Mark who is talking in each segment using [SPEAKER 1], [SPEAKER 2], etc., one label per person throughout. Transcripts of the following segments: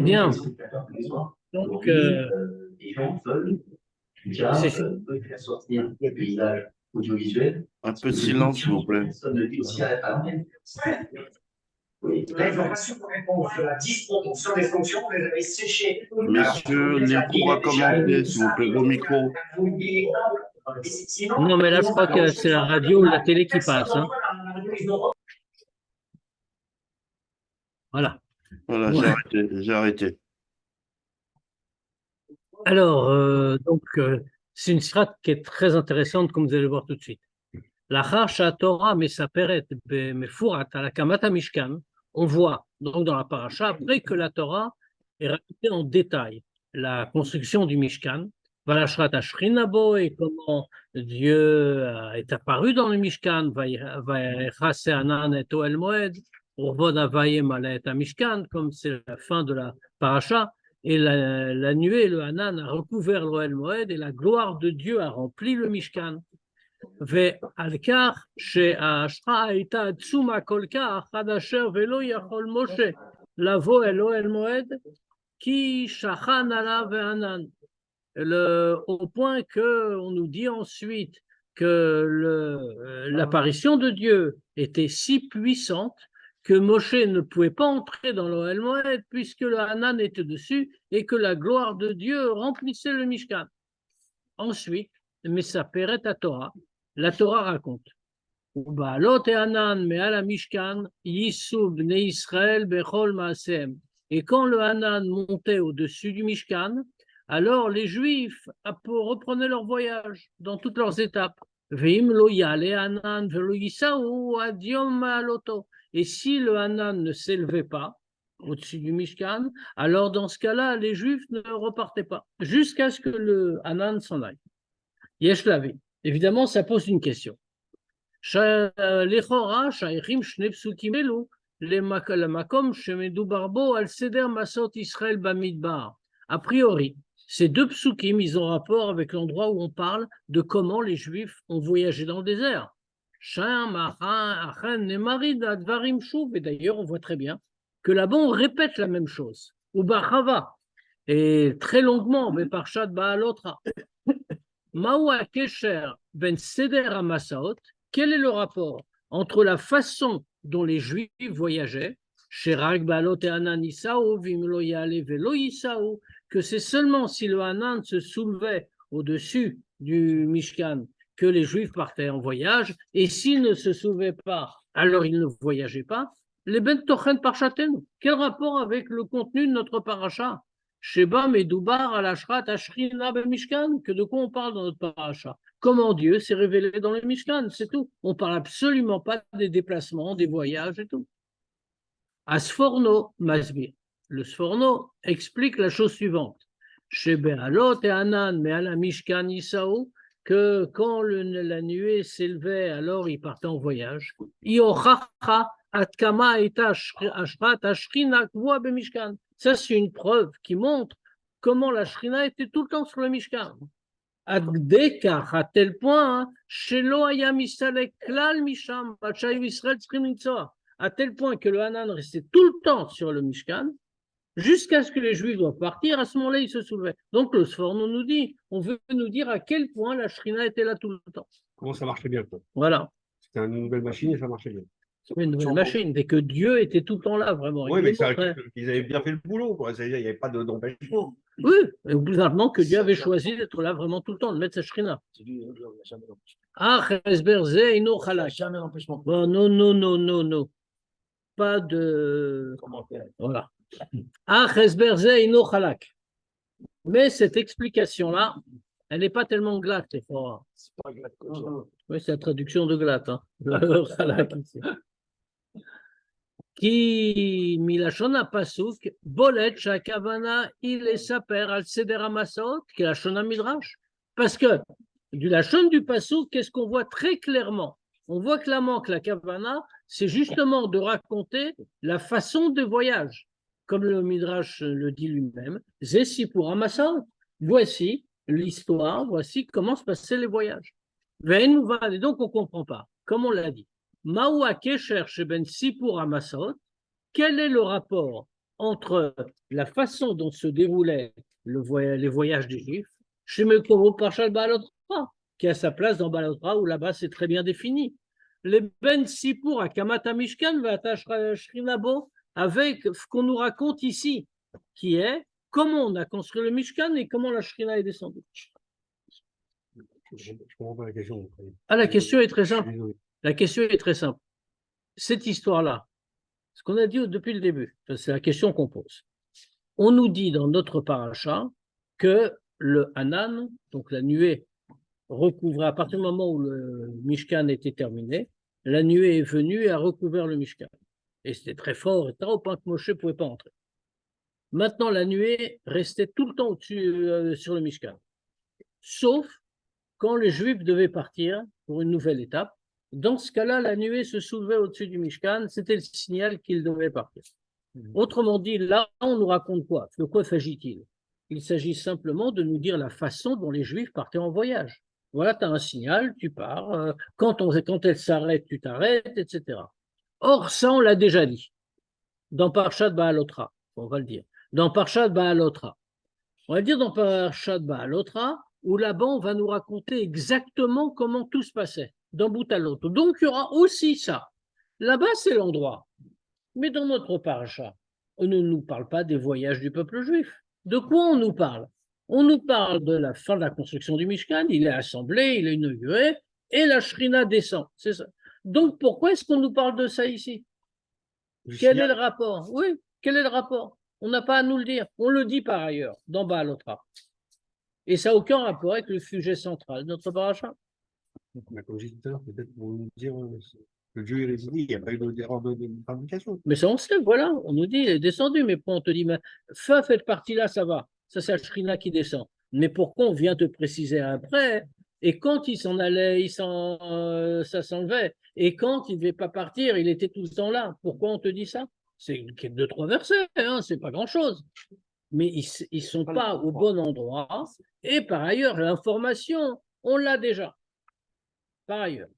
[SPEAKER 1] Bien. Donc, c'est
[SPEAKER 2] Un peu de silence, s'il vous plaît.
[SPEAKER 3] Oui, l'information répond sur la disproportion des fonctions, vous les avez séchées.
[SPEAKER 2] Messieurs, l'info va commencer, s'il vous plaît, vos micros.
[SPEAKER 1] Non, mais là, je crois que c'est la radio ou la télé qui passe. Hein. Voilà.
[SPEAKER 2] Voilà, j'ai arrêté.
[SPEAKER 1] Alors, c'est une strate qui est très intéressante, comme vous allez voir tout de suite. L'achar Torah mesaperet bemefurat al kamat mishkan. On voit donc dans la paracha, après que la Torah est racontée en détail la construction du Mishkan, Valashrat Ashrinabo et comment Dieu est apparu dans le Mishkan, Vayechase Anan et Oel Moed, Urvod Avayim Alet Mishkan, comme c'est la fin de la paracha, et la nuée, le Hanan a recouvert l'Oel Moed et la gloire de Dieu a rempli le Mishkan. ועל כך שההשראה הייתה עצומה כל כך עד אשר ולא יכול משה לבוא אל אוהל מועד כי שכן עליו הענן. Au point qu'on nous dit ensuite que l'apparition de Dieu était si puissante que Moshe ne pouvait pas entrer dans l'Ohel Moed puisque le Hanan était dessus et que la gloire de Dieu remplissait le Mishkan. Ensuite, Mesaperet à Torah, la Torah raconte et quand le Hanan montait au-dessus du Mishkan, alors les Juifs reprenaient leur voyage dans toutes leurs étapes. Et si le Hanan ne s'élevait pas au-dessus du Mishkan, alors dans ce cas-là, les Juifs ne repartaient pas jusqu'à ce que le Hanan s'en aille. Yesh lavé. Évidemment, ça pose une question. A priori, ces deux psukim, ils ont rapport avec l'endroit où on parle de comment les Juifs ont voyagé dans le désert. Et d'ailleurs, on voit très bien que là-bas, on répète la même chose. Et très longuement, mais par Shad Baalotra. Maoua Kesher ben Seder Amasaot, quel est le rapport entre la façon dont les Juifs voyageaient, que c'est seulement si le Hanan se soulevait au-dessus du Mishkan que les Juifs partaient en voyage, et s'ils ne se soulevaient pas, alors ils ne voyageaient pas. Les Ben Tochen Parchaten, quel rapport avec le contenu de notre paracha? Sheba Medoubar al Ashrat Ashrina ben Mishkan, que de quoi on parle dans notre paracha? Comment Dieu s'est révélé dans le Mishkan, c'est tout. On ne parle absolument pas des déplacements, des voyages et tout. Asforno Masbir. Le Sforno explique la chose suivante. Shebe'alot et Anan me'ala Mishkan Isao, que quand la nuée s'élevait, alors il partait en voyage. Iochacha atkama eta ashrat ashrina kvoa b'Mishkan. Ça, c'est une preuve qui montre comment la Shrina était tout le temps sur le Mishkan. À tel point, à tel point que le Hanan restait tout le temps sur le Mishkan, jusqu'à ce que les Juifs doivent partir, à ce moment-là, il se soulevait. Donc le Sforno nous dit, on veut nous dire à quel point la Shrina était là tout le temps.
[SPEAKER 4] Comment ça marchait bien, quoi.
[SPEAKER 1] Voilà.
[SPEAKER 4] C'était une nouvelle machine et ça marchait bien.
[SPEAKER 1] C'était une nouvelle machine, dès que Dieu était tout le temps là, vraiment.
[SPEAKER 4] Oui, mais ils avaient bien fait le boulot, quoi. Il n'y avait pas d'empêchement.
[SPEAKER 1] Oui, et plus simplement que Dieu avait choisi d'être là vraiment tout le temps, de mettre sa Shrina. Ah, Chesberze, Ino Chalak.
[SPEAKER 5] Jamais d'empêchement.
[SPEAKER 1] Bon, non. Pas de. Voilà. Ah, Chesberze, Ino Chalak. Mais cette explication-là, elle n'est pas tellement glatte, les fois.
[SPEAKER 5] C'est pas glatte.
[SPEAKER 1] Oui, c'est la traduction de glatte. Hein. Chalak ici. Qui milachona pasuk bolet shakavana il est saper al seder amasot qui est la shona midrash parce que du lachon du pasuk qu'est-ce qu'on voit très clairement, on voit clairement que la kavana c'est justement de raconter la façon de voyage comme le midrash le dit lui-même zesi pour amasot, voici l'histoire, voici comment se passaient les voyages. Et donc on comprend pas comme on l'a dit. Maou Akesher Sheben Sipur Amasot, quel est le rapport entre la façon dont se déroulaient les voyages des Juifs chez Mekomo Parshal Baalotra, qui a sa place dans Baalotra, où là-bas c'est très bien défini. Les Ben Sipur Akamata Mishkan Vatash Shrinabo, avec ce qu'on nous raconte ici, qui est comment on a construit le Mishkan et comment la Shrina est descendue.
[SPEAKER 4] Je comprends pas la question.
[SPEAKER 1] Ah, la question est très simple. La question est très simple. Cette histoire-là, ce qu'on a dit depuis le début, c'est la question qu'on pose. On nous dit dans notre paracha que le Hanan, donc la nuée, recouvrait à partir du moment où le Mishkan était terminé, la nuée est venue et a recouvert le Mishkan. Et c'était très fort, et au point que Moshe ne pouvait pas entrer. Maintenant, la nuée restait tout le temps au-dessus sur le Mishkan. Sauf quand les Juifs devaient partir pour une nouvelle étape. Dans ce cas-là, la nuée se soulevait au-dessus du Mishkan, c'était le signal qu'ils devaient partir. Autrement dit, là, on nous raconte quoi? De quoi s'agit-il? Il s'agit simplement de nous dire la façon dont les Juifs partaient en voyage. Voilà, tu as un signal, tu pars, quand elle s'arrête, tu t'arrêtes, etc. Or, ça, on l'a déjà dit, dans Parshat Baalotra, on va le dire. Dans Parshat Baalotra. On va le dire dans Parshat Baalotra, où là-bas, on va nous raconter exactement comment tout se passait, d'un bout à l'autre. Donc, il y aura aussi ça. Là-bas, c'est l'endroit. Mais dans notre paracha, on ne nous parle pas des voyages du peuple juif. De quoi on nous parle? On nous parle de la fin de la construction du Mishkan, il est assemblé, il est inauguré, et la Shrina descend. C'est ça. Donc, pourquoi est-ce qu'on nous parle de ça ici? Quel est le rapport? Oui, quel est le rapport? On n'a pas à nous le dire. On le dit par ailleurs, dans Baalotra. Et ça n'a aucun rapport avec le sujet central de notre paracha.
[SPEAKER 4] Comme j'ai dit tout à l'heure, peut-être pour nous dire que Dieu est résidé, il n'y a pas eu d'erreur de fabrication.
[SPEAKER 1] Mais ça, on sait, voilà, on nous dit, il est descendu, mais pourquoi on te dit, mais fin, cette partie-là, ça va. Ça, c'est la Shrina qui descend. Mais pourquoi on vient te préciser après? Et quand il s'en allait, ça s'enlevait. Et quand il ne devait pas partir, il était tout le temps là. Pourquoi on te dit ça? C'est 2-3 versets, hein, c'est pas grand-chose. Mais ils ne sont pas au bon endroit. Et par ailleurs, l'information, on l'a déjà. Par ailleurs.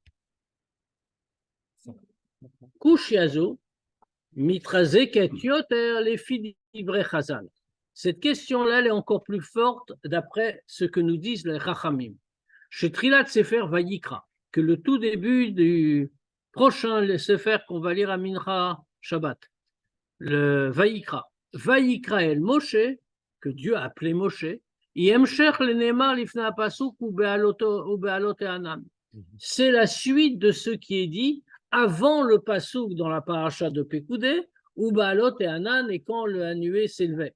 [SPEAKER 1] Kushiazo, mitrazeket yoter les filles d'Ivrei Chazal. Cette question-là, elle est encore plus forte d'après ce que nous disent les Chachamim. Chez Trilat Sefer Vayikra, que le tout début du prochain Sefer qu'on va lire à Mincha Shabbat, le Vayikra. Vayikra el Moshe, que Dieu a appelé Moshe, Yemshech le Neemar lifna pasuk ou be'alot Hanan. C'est la suite de ce qui est dit avant le pasuk dans la paracha de Pekoudé, ou Baalot et Hanan, et quand le nuée s'élevait.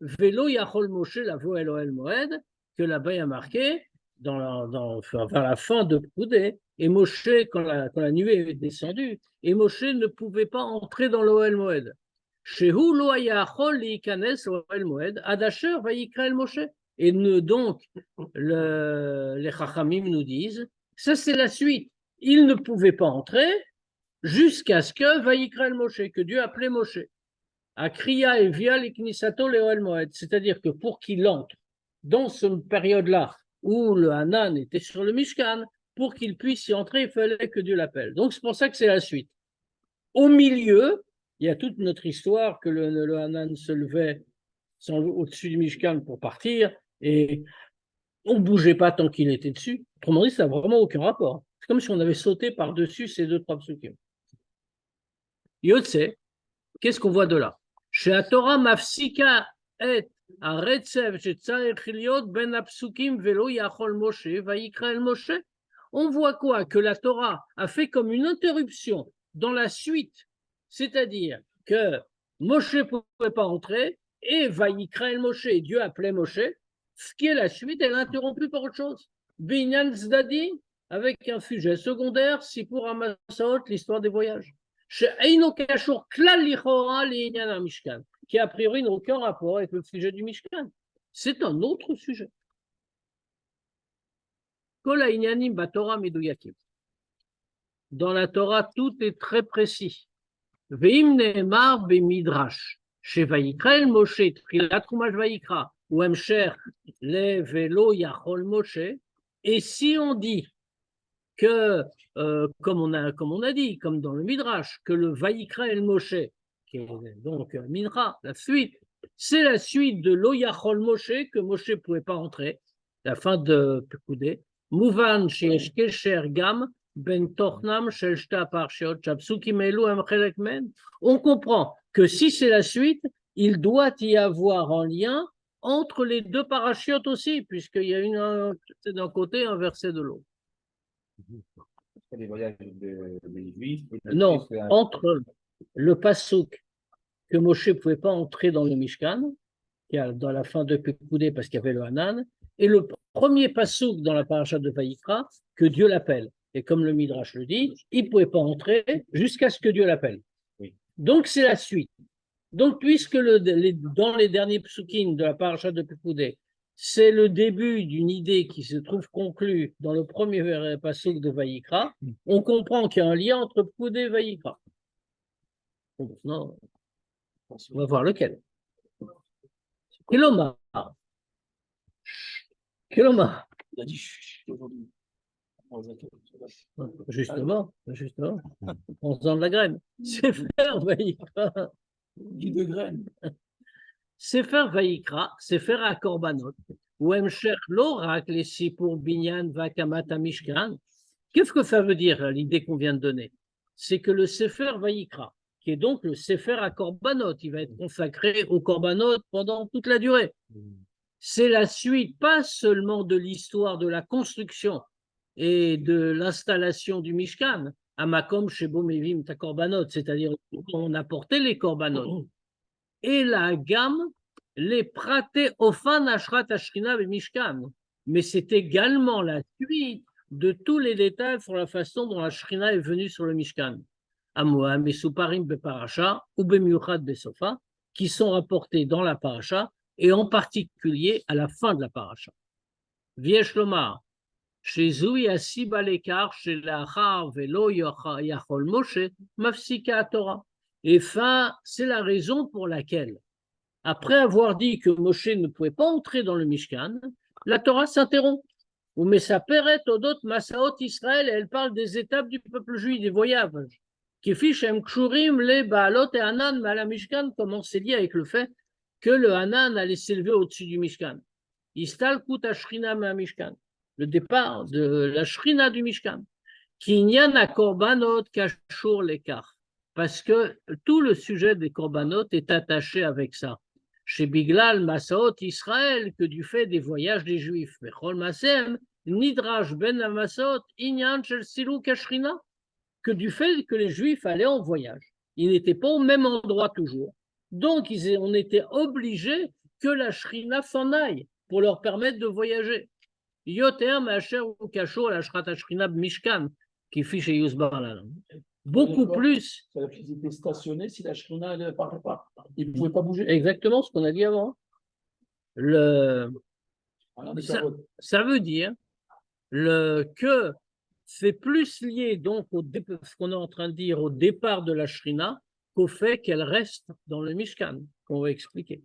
[SPEAKER 1] Velo Yachol Moshe lavo Elohel Moed, que là-bas il y a marqué vers la fin de Pekoudé, et Moshe, quand la nuée est descendue, et Moshe ne pouvait pas entrer dans l'Ohel Moed. Shehu lo yachol liikanes l'Ohel Moed, Adasher vayikra el Moshe. Et donc, les Chachamim nous disent, ça c'est la suite. Il ne pouvait pas entrer jusqu'à ce que Vayikra el Moshe, que Dieu appelait Moshe. A kriya et via l'iknisato le'oel moed. C'est-à-dire que pour qu'il entre dans cette période-là où le Hanan était sur le Mishkan, pour qu'il puisse y entrer, il fallait que Dieu l'appelle. Donc c'est pour ça que c'est la suite. Au milieu, il y a toute notre histoire que le Hanan se levait au-dessus du Mishkan pour partir et on ne bougeait pas tant qu'il était dessus. Autrement dit, ça n'a vraiment aucun rapport. C'est comme si on avait sauté par-dessus ces 2-3 psukim. Yotse, qu'est-ce qu'on voit de là? Chez la Torah mafsika et aretsev shetzarech liot ben apsukim velo yachol Moshe vayikra el Moshe. On voit quoi? Que la Torah a fait comme une interruption dans la suite, c'est-à-dire que Moshe ne pouvait pas entrer et vayikra el Moshe, Dieu appelait Moshe. Ce qui est la suite, elle est interrompue par autre chose. Binyan Zdadi, avec un sujet secondaire, si pour Amasaot, l'histoire des voyages. Chez Eino Kashur Klal Lichora Liinyan Mishkan, qui a priori n'a aucun rapport avec le sujet du Mishkan. C'est un autre sujet. Kol Inyanim Batora Meduyakim. Dans la Torah, tout est très précis. Veim Neemar Bemidrash. Chez Vayikra el Moshe, Trilat Chumash Vayikra. Ou Emcher le Velo Yachol Moshe, et si on dit que, comme on a dit, comme dans le Midrash, que le Vaïkra et le Moshe, qui est donc Minra, la suite, c'est la suite de l'Oyachol Moshe, que Moshe ne pouvait pas entrer, la fin de Pekoudé. Mouvan sheyesh kesher gam ben tornam shel shta parshiot shapsukim elu hem chelek men. On comprend que si c'est la suite, il doit y avoir un lien entre les deux parachiotes aussi, puisqu'il y a une verset d'un côté, un verset de l'autre.
[SPEAKER 5] Les voyages des Juifs.
[SPEAKER 1] Non, entre le passouk que Moshe ne pouvait pas entrer dans le Mishkan, qui est dans la fin de Pekoudé parce qu'il y avait le Hanan, et le premier passouk dans la paracha de Vaïkra, que Dieu l'appelle. Et comme le Midrash le dit, il ne pouvait pas entrer jusqu'à ce que Dieu l'appelle.
[SPEAKER 5] Oui.
[SPEAKER 1] Donc c'est la suite. Donc puisque dans les derniers psukim de la paracha de Pekoudé, c'est le début d'une idée qui se trouve conclue dans le premier passouk de Vaïkra, on comprend qu'il y a un lien entre Pekoudé et Vaïkra. Non, on va voir lequel. Kilomar.
[SPEAKER 5] Il a dit chut aujourd'hui.
[SPEAKER 1] Justement, prends-en de la graine. Sefer Vaïkra.
[SPEAKER 5] Guy de graines.
[SPEAKER 1] Sefer Vaïkra, Sefer HaKorbanot, ou Hemshech lo rak les sipur binyan vakamat hamishkan. Qu'est-ce que ça veut dire, l'idée qu'on vient de donner? C'est que le Sefer Vaïkra, qui est donc le Sefer HaKorbanot, il va être consacré au Korbanot pendant toute la durée. C'est la suite, pas seulement de l'histoire de la construction et de l'installation du Mishkan, à Makom Shebo Mevim ta Korbanot, c'est-à-dire on a porté les Korbanot. Et la gamme, les praté ofan ashrat ashrina et Mishkan. Mais c'est également la suite de tous les détails sur la façon dont la Shrina est venue sur le Mishkan. Amoa, Mesuparim Beparacha ou Bemiuchad Besofa, qui sont rapportés dans la paracha et en particulier à la fin de la paracha. Viesh Lomar, chez Zoui Asiba Lekar, chez Lachar Velo Yachol Moshe, Mafsika Torah. Et fin, c'est la raison pour laquelle, après avoir dit que Moshe ne pouvait pas entrer dans le Mishkan, la Torah s'interrompt. Ou Mesaperet Odot Masaot Israël, elle parle des étapes du peuple juif, des voyages. Qui fiche Kshurim les Baalot et Hanan, mais à la Mishkan, comment c'est lié avec le fait que le Hanan allait s'élever au-dessus du Mishkan. Istal Kut Ashrina ma Mishkan, le départ de la Shrina du Mishkan. Kinyan a Korbanot Kashur Lekar, parce que tout le sujet des Korbanot est attaché avec ça. Chez Biglal Masaot Israël, que du fait des voyages des Juifs. Bechol Masem, Nidrash Ben Masaot, Inyan Shel Silou Kashrina, que du fait que les Juifs allaient en voyage. Ils n'étaient pas au même endroit toujours. Donc, on était obligé que la Shrina s'en aille pour leur permettre de voyager. Yoter Macher ou Kashur, la Shrata Shrina Mishkan, qui fiche Yusbar. Beaucoup plus.
[SPEAKER 5] C'est-à-dire qu'ils étaient stationnés si la Shrina ne parlait pas. Ils ne pouvaient pas bouger.
[SPEAKER 1] Exactement ce qu'on a dit avant. Ça veut dire que c'est plus lié donc ce qu'on est en train de dire au départ de la Shrina qu'au fait qu'elle reste dans le Mishkan, qu'on va expliquer.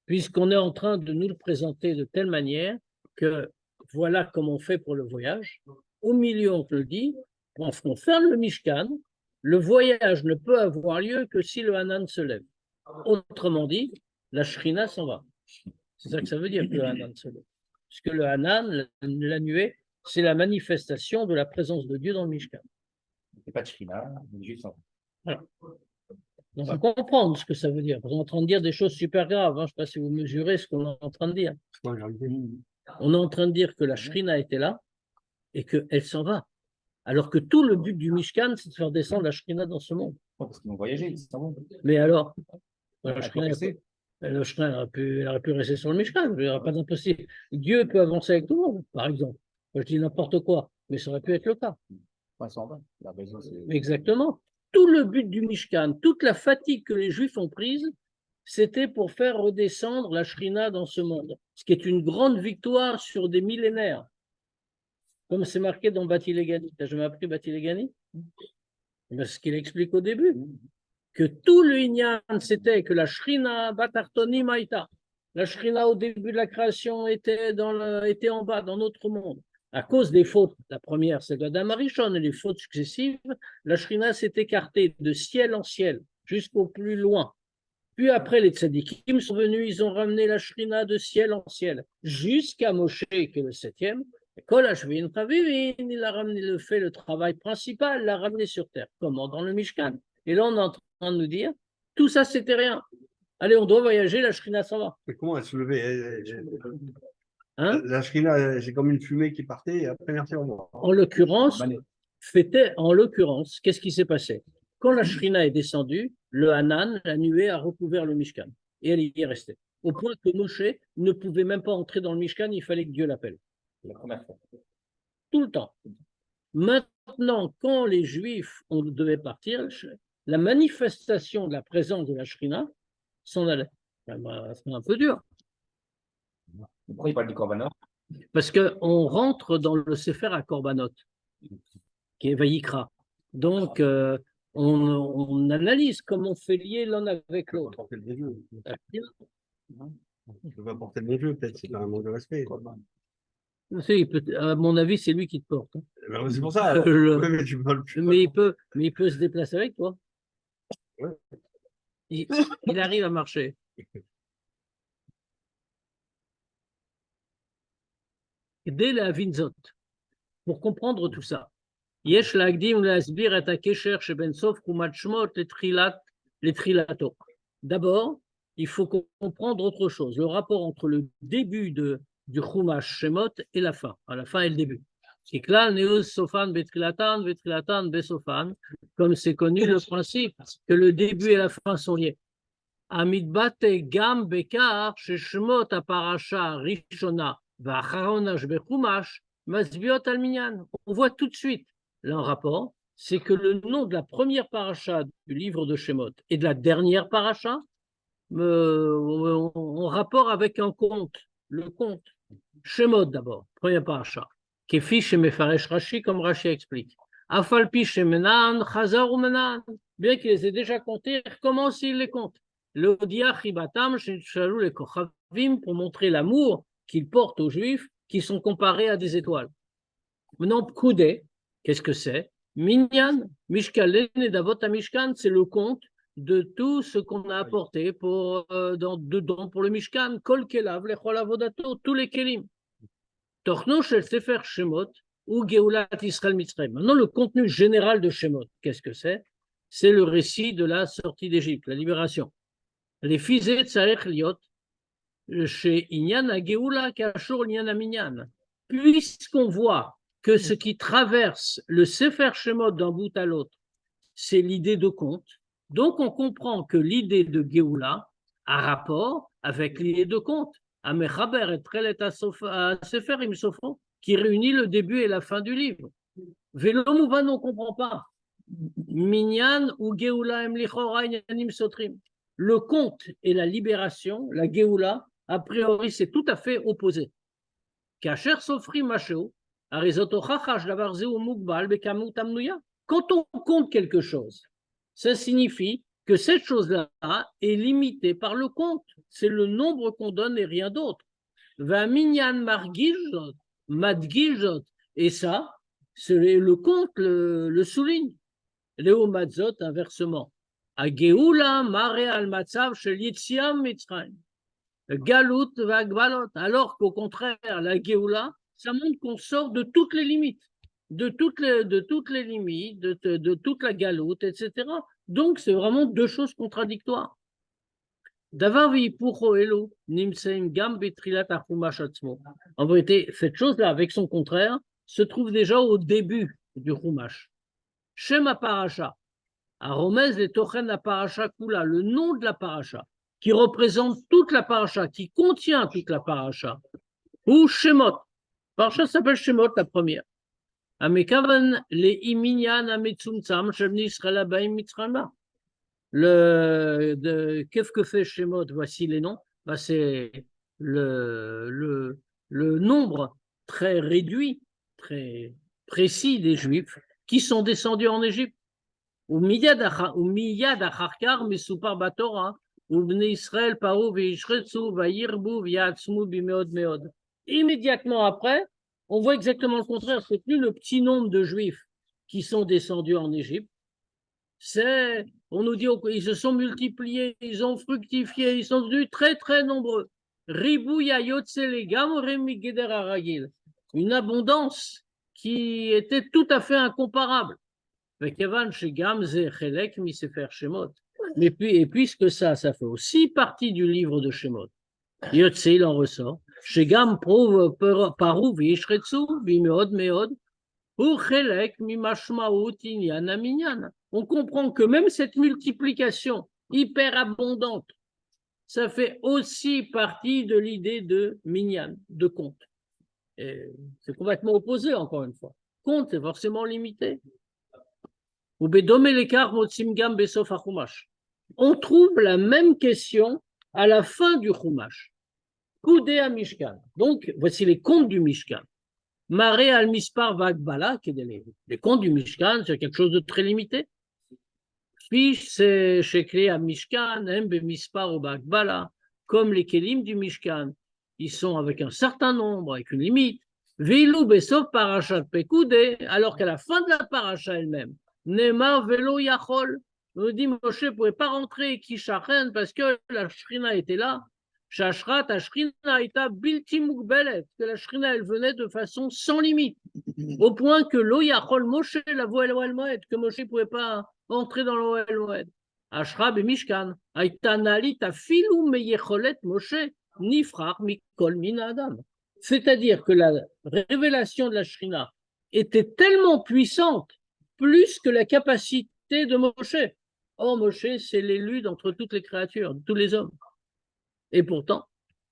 [SPEAKER 1] Puisqu'on est en train de nous le présenter de telle manière que voilà comment on fait pour le voyage. Au milieu, on te le dit, lorsqu'on ferme le Mishkan, le voyage ne peut avoir lieu que si le Hanan se lève. Autrement dit, la Shrina s'en va. C'est ça que ça veut dire que le Hanan se lève. Puisque le Hanan, la nuée, c'est la manifestation de la présence de Dieu dans le Mishkan.
[SPEAKER 5] Il n'y a pas de Shrina, mais juste en...
[SPEAKER 1] Voilà. On va comprendre ce que ça veut dire. On est en train de dire des choses super graves. Je ne sais pas si vous mesurez ce qu'on est en train de dire. On est en train de dire que la Shrina était là et qu'elle s'en va. Alors que tout le but du Mishkan, c'est de faire descendre la Shrina dans ce monde.
[SPEAKER 5] Parce qu'ils ont voyagé, ils s'en vont.
[SPEAKER 1] Mais alors, la Shrina aurait pu rester sur le Mishkan. Il n'y aurait pas d'impossible. Dieu peut avancer avec tout le monde, par exemple. Je dis n'importe quoi, mais ça aurait pu être le cas.
[SPEAKER 5] Ouais, s'en va. La raison, c'est...
[SPEAKER 1] Exactement. Tout le but du Mishkan, toute la fatigue que les Juifs ont prise, c'était pour faire redescendre la Shrina dans ce monde. Ce qui est une grande victoire sur des millénaires. Comme c'est marqué dans Bati Legani. Tu n'as jamais appris Bati Legani? C'est ce qu'il explique au début. Que tout le Inyan, c'était que la Shrina, Batartoni Maïta. La Shrina, au début de la création, était en bas, dans notre monde. à cause des fautes, la première c'est d'Adam Arishon et les fautes successives, la Shrina s'est écartée de ciel en ciel jusqu'au plus loin. Puis après, les tzadikim sont venus, ils ont ramené la Shrina de ciel en ciel, jusqu'à Moshe, qui est le 7e. Kol Hashvin Chavivin, il a ramené le travail principal, l'a ramené sur terre. Comment? Dans le Mishkan. Et là, on est en train de nous dire, tout ça, c'était rien. Allez, on doit voyager, la Shrina s'en va.
[SPEAKER 4] Mais comment elle se levait?
[SPEAKER 1] Hein?
[SPEAKER 4] La Shrina, c'est comme une fumée qui partait et après, merci, au revoir.
[SPEAKER 1] En l'occurrence, qu'est-ce qui s'est passé? Quand la Shrina est descendue, le Hanan, la nuée, a recouvert le Mishkan. Et elle y est restée. Au point que Moshe ne pouvait même pas entrer dans le Mishkan, il fallait que Dieu l'appelle. Tout le temps. Maintenant, quand les Juifs devaient partir, la manifestation de la présence de la Shrina s'en allait. C'est un peu dur.
[SPEAKER 6] Pourquoi il parle du Korbanot?
[SPEAKER 1] Parce qu'on rentre dans le Sefer à Korbanot, qui est Vayikra. Donc, on analyse comment on fait lier l'un avec l'autre.
[SPEAKER 4] Porter le jeu. Je vais porter le jeu, peut-être, c'est un manque de respect.
[SPEAKER 1] À mon avis, c'est lui qui te porte.
[SPEAKER 4] Ben, c'est pour ça. Ouais, mais tu peux le...
[SPEAKER 1] Mais il peut se déplacer avec toi.
[SPEAKER 4] Ouais.
[SPEAKER 1] Il arrive à marcher. Dès la Vinzot, pour comprendre tout ça, Yesh lagdim lasbir et akesher sheben sof kumat shmot les trilato. D'abord, il faut comprendre autre chose, le rapport entre le début du Chumash Shemot et la fin. À la fin et le début. Kiklal neus sofan betrilatan besofan, comme c'est connu le principe que le début et la fin sont liés. Amidbate gam bekar sheshmot aparasha rishona va'acharonash bechumash masbiot alminyan. On voit tout de suite là un rapport, c'est que le nom de la première paracha du livre de Shemot et de la dernière paracha en rapport avec un conte, le conte. Shemot d'abord, première paracha. Kefi shemefaresh Rashi, comme Rashi explique. Afalpi shemenan, chazar ou menan. Bien qu'il les ait déjà comptés, il recommence, il les compte. Le dia chibatam shenitshalou le kochavim, pour montrer l'amour qu'il porte aux Juifs qui sont comparés à des étoiles. Maintenant, Pkoudé, qu'est-ce que c'est? Minyan, Mishkalen et Davot Mishkan, c'est le compte de tout ce qu'on a apporté pour le Mishkan, Kol Kelav, Lechol Avodato, tous les Kelim. Torno Shel Sefer Shemot ou Geulat Israël Mitzrayim. Maintenant, le contenu général de Shemot, qu'est-ce que c'est? C'est le récit de la sortie d'Égypte, la libération. Les Fizet Tzarech Liot, chez Inyan à Geoula, Kachor Inyan à Minyan. Puisqu'on voit que ce qui traverse le Sefer Shemot d'un bout à l'autre, c'est l'idée de compte. Donc, on comprend que l'idée de Géoula a rapport avec l'idée de compte. Amechaber et Trelet Sefer im Sofro, qui réunit le début et la fin du livre. Vélo Mouvan, on ne comprend pas. Minyan ou Géoula em lichora inyanim sotrim. Le compte et la libération, la Géoula, a priori, c'est tout à fait opposé. Kacher Sofri Macheo, quand on compte quelque chose, ça signifie que cette chose-là est limitée par le compte. C'est le nombre qu'on donne et rien d'autre. Et ça, c'est le compte le souligne. Léo Matzot, inversement. Alors qu'au contraire, la Géoula, ça montre qu'on sort de toutes les limites, de toutes les limites, de toute la galoute, etc. Donc, c'est vraiment deux choses contradictoires. En vérité, cette chose-là, avec son contraire, se trouve déjà au début du Chumash. Shema Parasha, Aromez et Tochen la Parasha Kula, le nom de la Parasha, qui représente toute la Parasha, qui contient toute la Parasha, ou Shemot. Parasha s'appelle Shemot, la première. Amekavan le iminyan ametsumtsam shebni Israël abaim mitzrayim. Qu'est-ce que fait Shemot? Voici les noms. C'est le nombre très réduit, très précis des Juifs qui sont descendus en Égypte. Ou miyad acharkar mesupar batorah. Immédiatement après, on voit exactement le contraire. C'est plus le petit nombre de Juifs qui sont descendus en Égypte. On nous dit qu'ils se sont multipliés, ils ont fructifié, ils sont devenus très, très nombreux. Une abondance qui était tout à fait incomparable. Et puisque ça fait aussi partie du livre de Shemot, il en ressort. Shegam prouve parou vishretsu bimeod meod ou chelek mimashmaut inyana minyana. On comprend que même cette multiplication hyper abondante, ça fait aussi partie de l'idée de minyan, de compte. C'est complètement opposé, encore une fois. Compte est forcément limité. On trouve la même question à la fin du Chumash. Koudé à Mishkan. Donc, voici les comptes du Mishkan. Maré al Mispar Vagbala, les comptes du Mishkan, c'est quelque chose de très limité. Fiche, c'est écrit à Mishkan, Mbe Mispar ou Vagbala, comme les Kelim du Mishkan. Ils sont avec un certain nombre, avec une limite. Vilou Besov Parashat Pekoudé, alors qu'à la fin de la paracha elle-même, Neymar Velo Yachol, on dit Moshe ne pouvait pas rentrer Kishachen parce que la Shrina était là. Shashrat, la Shrina était Bilti Mugbelet, que la Shrina elle venait de façon sans limite, au point que Lo Yachol Moshe, la voie El Moed, que Moshe ne pouvait pas entrer dans le El Moed. Ashrab et Mishkan, Aïta Nalit, Afilou Meyecholet Moshe, Nifrach Mikol Min Adam. C'est-à-dire que la révélation de la Shrina était tellement puissante, plus que la capacité de Moshe. Or, Moshe, c'est l'élu d'entre toutes les créatures, tous les hommes. Et pourtant,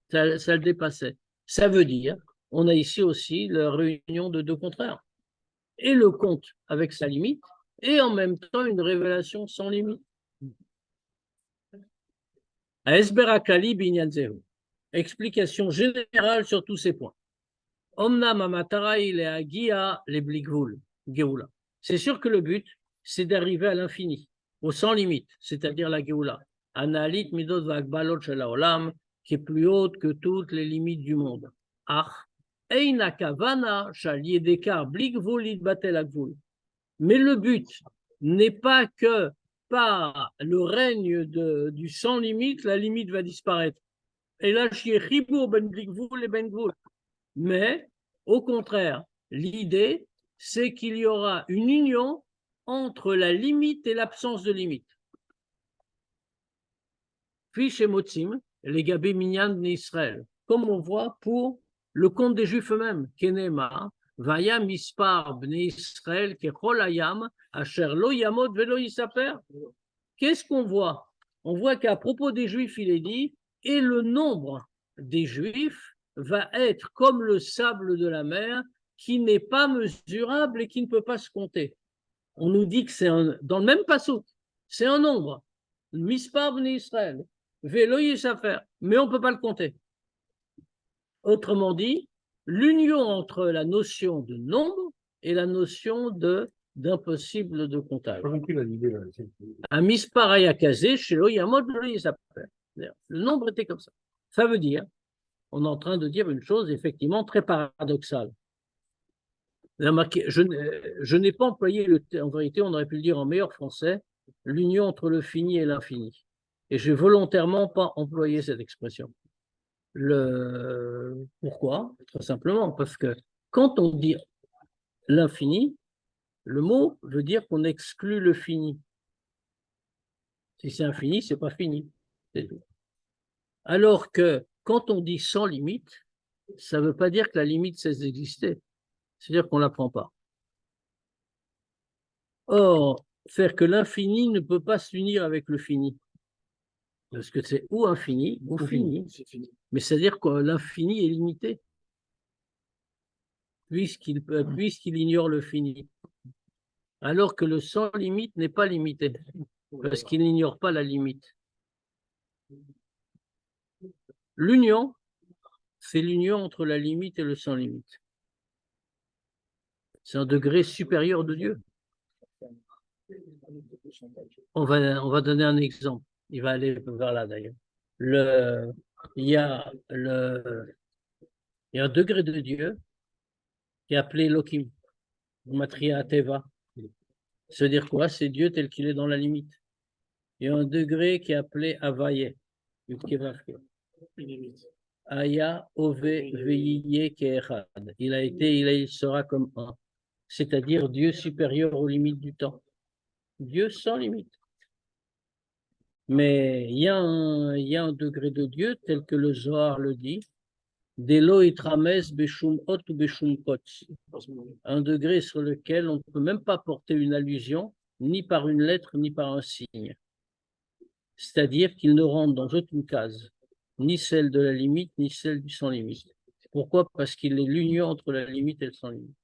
[SPEAKER 1] ça le dépassait. Ça veut dire, on a ici aussi la réunion de deux contraires. Et le compte avec sa limite, et en même temps une révélation sans limite. Esberakali binyanzehu. Explication générale sur tous ces points. Omnam amatara il est agia les bligvul, geoula. C'est sûr que le but, c'est d'arriver à l'infini, au sans limite, c'est-à-dire la geoula. Analit midot vagbalot shel haolam, qui est plus haute que toutes les limites du monde. Ach, eina kavana shal yedekar bligvul itbatel agvul. Mais le but n'est pas que par le règne du sans limite, la limite va disparaître. Et là, chiechibur ben bligvul et ben gvul. Mais, au contraire, l'idée, c'est qu'il y aura une union entre la limite et l'absence de limite. Fiche et Motzim, les Gabé Minyan d'Israël, comme on voit pour le compte des Juifs eux-mêmes, Kenema, Vaya Mispar Bnei Israël, Kechol Hayam, Asher Lo Yamod Velo Yisaper. Qu'est-ce qu'on voit? On voit qu'à propos des Juifs, il est dit, et le nombre des Juifs va être comme le sable de la mer qui n'est pas mesurable et qui ne peut pas se compter. On nous dit que c'est dans le même passouk, c'est un nombre, Mispar Bnei Israël, Velo Yisafer, mais on ne peut pas le compter. Autrement dit, l'union entre la notion de nombre et la notion d'impossible de comptage. Un Mispar Ayakazé, Shelo Yamod Velo Yisafer. Le nombre était comme ça. Ça veut dire, on est en train de dire une chose effectivement très paradoxale. Je n'ai pas employé en vérité, on aurait pu le dire en meilleur français, l'union entre le fini et l'infini. Et j'ai volontairement pas employé cette expression. Pourquoi? Très simplement, parce que quand on dit l'infini, le mot veut dire qu'on exclut le fini. Si c'est infini, c'est pas fini. C'est tout. Alors que quand on dit sans limite, ça ne veut pas dire que la limite cesse d'exister. C'est-à-dire qu'on ne l'apprend pas. Or, faire que l'infini ne peut pas s'unir avec le fini. Parce que c'est ou infini ou fini. Mais c'est-à-dire que l'infini est limité. Puisqu'il ignore le fini. Alors que le sans limite n'est pas limité. Parce qu'il n'ignore pas la limite. L'union, c'est l'union entre la limite et le sans limite. C'est un degré supérieur de Dieu. On va donner un exemple. Il va aller vers là d'ailleurs. Il y a un degré de Dieu qui est appelé Elohim, Matria Teva. Ça veut dire quoi? C'est Dieu tel qu'il est dans la limite. Il y a un degré qui est appelé Avaye. Aya Ove Veyiye Keechad. Il sera comme un. C'est-à-dire Dieu supérieur aux limites du temps. Dieu sans limite. Mais il y a un degré de Dieu tel que le Zohar le dit. Delo itrames beshum ot ou beshum kotz. Un degré sur lequel on ne peut même pas porter une allusion, ni par une lettre, ni par un signe. C'est-à-dire qu'il ne rentre dans aucune case, ni celle de la limite, ni celle du sans limite. Pourquoi? Parce qu'il est l'union entre la limite et le sans limite.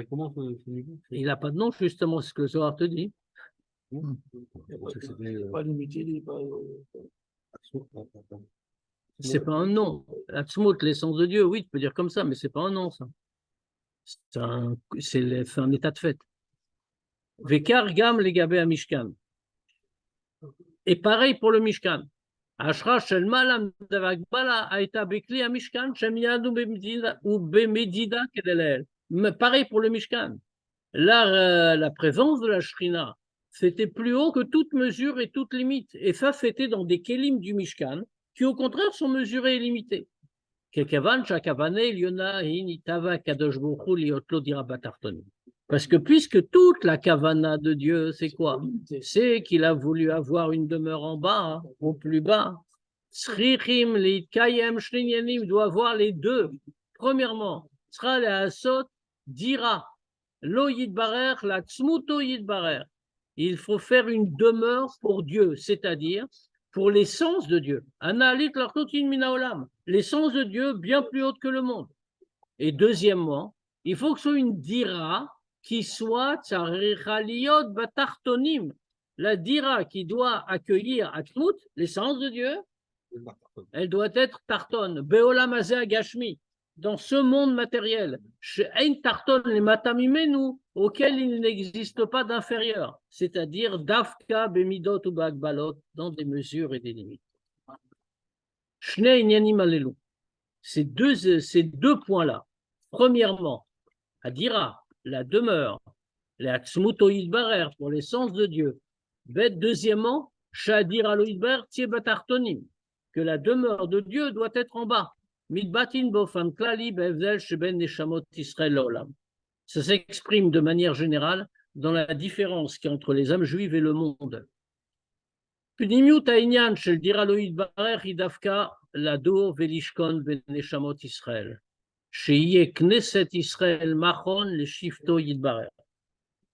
[SPEAKER 4] Comment ce niveau?
[SPEAKER 1] Il n'a pas de nom, justement, c'est ce que le Zohar te dit.
[SPEAKER 5] Pas limité, il n'est pas.
[SPEAKER 1] C'est pas un nom. Atzmut, l'essence de Dieu, oui, tu peux dire comme ça, mais c'est pas un nom, ça. C'est un état de fait. Vekar gam legabe à Mishkan. Et pareil pour le Mishkan. Ashra shel malam davagbala aita bekli à Mishkan shem yad ou bemedida kedelel. Mais pareil pour le Mishkan. Là, la présence de la Shrina, c'était plus haut que toute mesure et toute limite. Et ça, c'était dans des kélim du Mishkan, qui au contraire sont mesurés et limités. Parce que puisque toute la kavana de Dieu, c'est quoi? C'est qu'il a voulu avoir une demeure en bas, au plus bas. Il doit avoir les deux. Premièrement, sera la asot dira. Lo yidbarer, la tzmuto yidbarer. Il faut faire une demeure pour Dieu, c'est-à-dire pour l'essence de Dieu. Analit l'artotin minaolam, l'essence de Dieu bien plus haute que le monde. Et deuxièmement, il faut que ce soit une dira qui soit tsarechaliot batartonim, la dira qui doit accueillir Atmut, l'essence de Dieu, elle doit être tarton, beolam hazeh agashmi, dans ce monde matériel, ein tarton les matamimenu, auquel il n'existe pas d'inférieur, c'est-à-dire dafka bemidot ou bagbalot, dans des mesures et des limites. Shnei inyanim alelu. Ces deux points-là. Premièrement, Adira, la demeure, la tzmuto yidbarer, pour l'essence de Dieu. Deuxièmement, shadir alo yidbarer tie batartonim, que la demeure de Dieu doit être en bas. Midbatin bofan klali bevzel sheben neshamot Israël olam. Ça s'exprime de manière générale dans la différence qu'il y a entre les âmes juives et le monde. Pnimiut ha'inyan shel dira lo yidbarer hidavka lado velishkon ben neshamot Israël. Sheyeh knesset Israël machon le shifto yidbarer.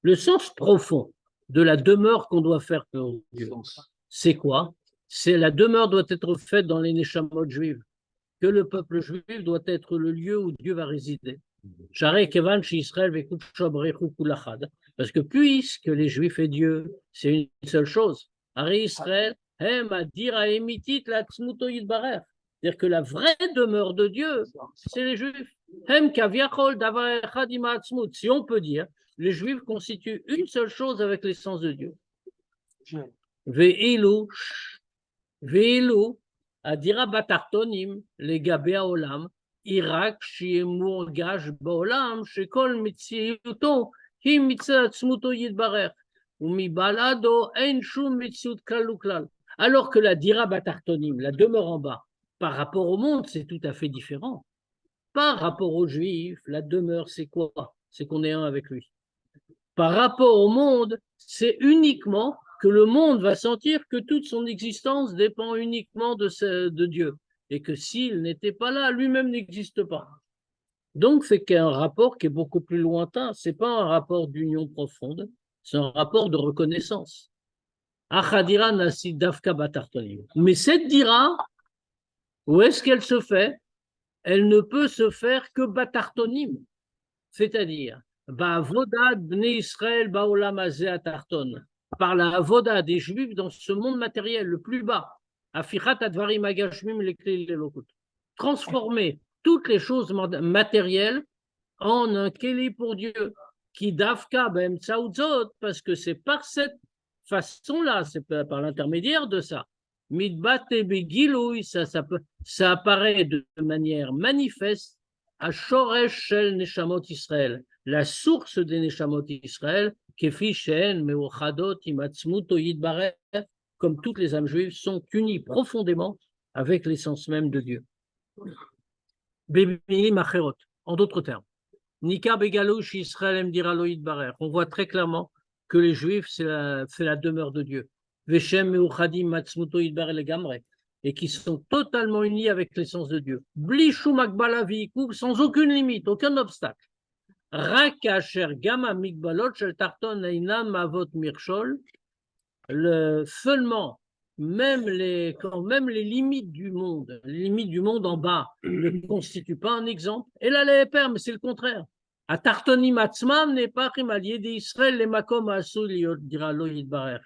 [SPEAKER 1] Le sens profond de la demeure qu'on doit faire pour Dieu, c'est quoi? C'est la demeure doit être faite dans les neshamot juives, que le peuple juif doit être le lieu où Dieu va résider. Parce que puisque les Juifs et Dieu, c'est une seule chose. C'est-à-dire que la vraie demeure de Dieu, c'est les Juifs. Si on peut dire, les Juifs constituent une seule chose avec l'essence de Dieu. Ve'ilu, adira batartonim, les gabé olam, Irak, Shiemurgaj, Baolam, Shekol, Mitsiuto, Hi Mitzat, Smuto Yidbarer, Umi Balado, En Shum Mitsiut Kaluklal. Alors que la dira batartonim, la demeure en bas, par rapport au monde, c'est tout à fait différent. Par rapport aux Juifs, la demeure, c'est quoi? C'est qu'on est un avec lui. Par rapport au monde, c'est uniquement que le monde va sentir que toute son existence dépend uniquement de Dieu. Et que s'il n'était pas là, lui-même n'existe pas. Donc, c'est qu'il y a un rapport qui est beaucoup plus lointain. Ce n'est pas un rapport d'union profonde, c'est un rapport de reconnaissance. Achadira nasi dafka batartonim. Mais cette dira, où est-ce qu'elle se fait? Elle ne peut se faire que batartonim. C'est-à-dire, ba'avoda bnei Israël ba'olam hazeh atarton. Par la avoda des Juifs dans ce monde matériel, le plus bas. Transformer toutes les choses matérielles en un keli pour Dieu, qui dafka ben tsaoutzot, parce que c'est par cette façon-là, c'est par l'intermédiaire de ça. Midbate begiloui, ça apparaît de manière manifeste, Ashoresh shel neshamot Israël, la source des neshamot Israël, kefi she'en meochadot im atzmuto yitbarech, comme toutes les âmes juives, sont unies profondément avec l'essence même de Dieu. Bemilim acherot, en d'autres termes. Nika begalouch Israël em dira lo yitbarech. On voit très clairement que les juifs, c'est la demeure de Dieu. Veshem meuchadim matzmuto yitbarech legamre, et qui sont totalement unis avec l'essence de Dieu. Blishu makbala viikouk, sans aucune limite, aucun obstacle. Rak asher gama mikbalot shel tarton einam avot mirchol, seulement, même les limites du monde en bas ne constituent pas un exemple. Et là, les pères, mais c'est le contraire. À Tartonim Atzmam n'est pas rimalier d'Israël, les makom asul dira lo yitbarech.